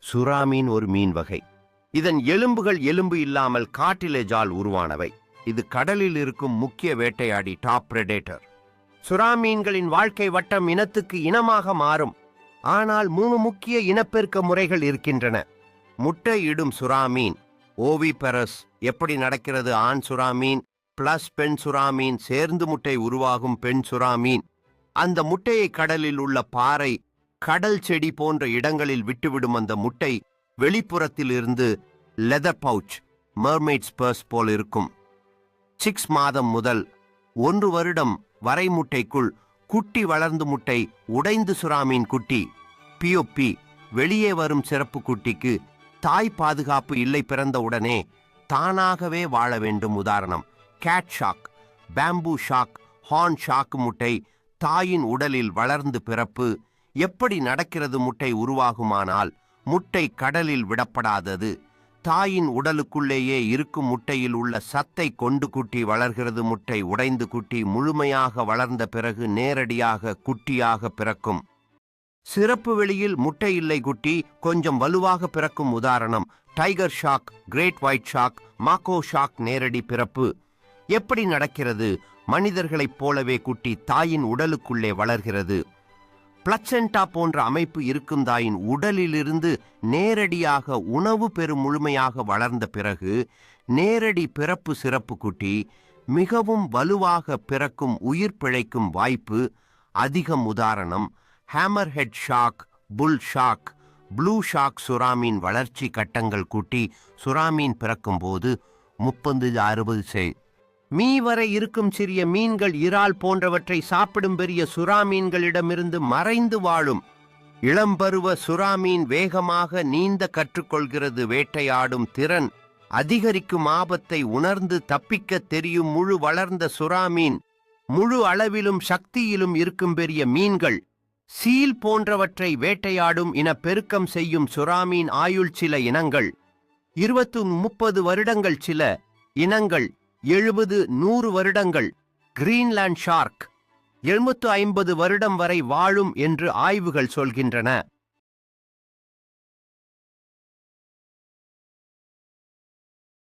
சுறாமீன் ஒரு மீன் வகை. இதன் எலும்புகள் எலும்பு இல்லாமல் கார்டிலேஜால் உருவானவை. இது கடலில் இருக்கும் முக்கிய வேட்டையாடி, டாப் பிரெடேட்டர். சுறாமீன்களின் வாழ்க்கை வட்டம் இனத்துக்கு இனமாக மாறும். ஆனால் 3 முக்கிய இனப்பெருக்க முறைகள் இருக்கின்றன. முட்டை இடும் சுறாமீன், ஓவிபெரஸ். எப்படி நடக்கிறது? ஆண் சுறாமீன் பிளஸ் பெண் சுறாமீன் சேர்ந்து முட்டை உருவாகும் பெண் சுறாமீன். அந்த முட்டையை கடலில் உள்ள பாறை, கடல் செடி போன்ற இடங்களில் விட்டுவிடும். அந்த முட்டை வெளிப்புறத்தில் இருந்து லெதர் பவுச், மெர்மெய்ட்ஸ் பர்ஸ் போல் இருக்கும். 6 மாதம் முதல் 1 வருடம் வரை முட்டைக்குள் குட்டி வளர்ந்து முட்டை உடைந்து சுறாமீன் குட்டி பிஓபி வெளியே வரும். சிறப்பு குட்டிக்கு தாய் பாதுகாப்பு இல்லை. பிறந்த உடனே தானாகவே வாழ வேண்டும். உதாரணம், cat shark, bamboo shark, horn shark. முட்டை தாயின் உடலில் வளர்ந்து பிறப்பு. எப்படி நடக்கிறது? முட்டை உருவாகுமானால் முட்டை கடலில் விடப்படாதது. தாயின் உடலுக்குள்ளேயே இருக்கும் முட்டையில் உள்ள சத்தை கொண்டு குட்டி வளர்கிறது. முட்டை உடைந்து குட்டி முழுமையாக வளர்ந்த பிறகு நேரடியாக குட்டியாக பிறக்கும். சிறப்பு வெளியில் முட்டை இல்லை, குட்டி கொஞ்சம் வலுவாக பிறக்கும். உதாரணம், tiger shark, great white shark, mako shark. நேரடி பிறப்பு. எப்படி நடக்கிறது? மனிதர்களைப் போலவே குட்டி தாயின் உடலுக்குள்ளே வளர்கிறது. பிளசென்டா போன்ற அமைப்பு இருக்கும். தாயின் உடலிலிருந்து நேரடியாக உணவு பெறும். முழுமையாக வளர்ந்த பிறகு நேரடி பிறப்பு. சிறப்பு குட்டி மிகவும் வலுவாக பிறக்கும். உயிர் பிழைக்கும் வாய்ப்பு அதிகம். உதாரணம், ஹேமர் ஹெட் ஷாக், புல் ஷாக், ப்ளூ ஷாக். சுறாமீன் வளர்ச்சி கட்டங்கள். குட்டி சுறாமீன் பிறக்கும் போது 30-60 மீ வரை இருக்கும். சிறிய மீன்கள், இறால் போன்றவற்றை சாப்பிடும். பெரிய சுறாமீன்களிடமிருந்து மறைந்து வாழும். இளம்பருவ சுறாமீன் வேகமாக நீந்த கற்றுக்கொள்கிறது. வேட்டையாடும் திறன் அதிகரிக்கும். ஆபத்தை உணர்ந்து தப்பிக்க தெரியும். முழு வளர்ந்த சுறாமீன் முழு அளவிலும் சக்தியிலும் இருக்கும். பெரிய மீன்கள், சீல் போன்றவற்றை வேட்டையாடும். இனப்பெருக்கம் செய்யும் சுறாமீன் ஆயுள். சில இனங்கள் 20-30 வருடங்கள், சில இனங்கள் 70-100 வருடங்கள். கிரீன்லாந்து ஷார்க் 750 வருடம் வரை வாழும் என்று ஆய்வுகள் சொல்கின்றன.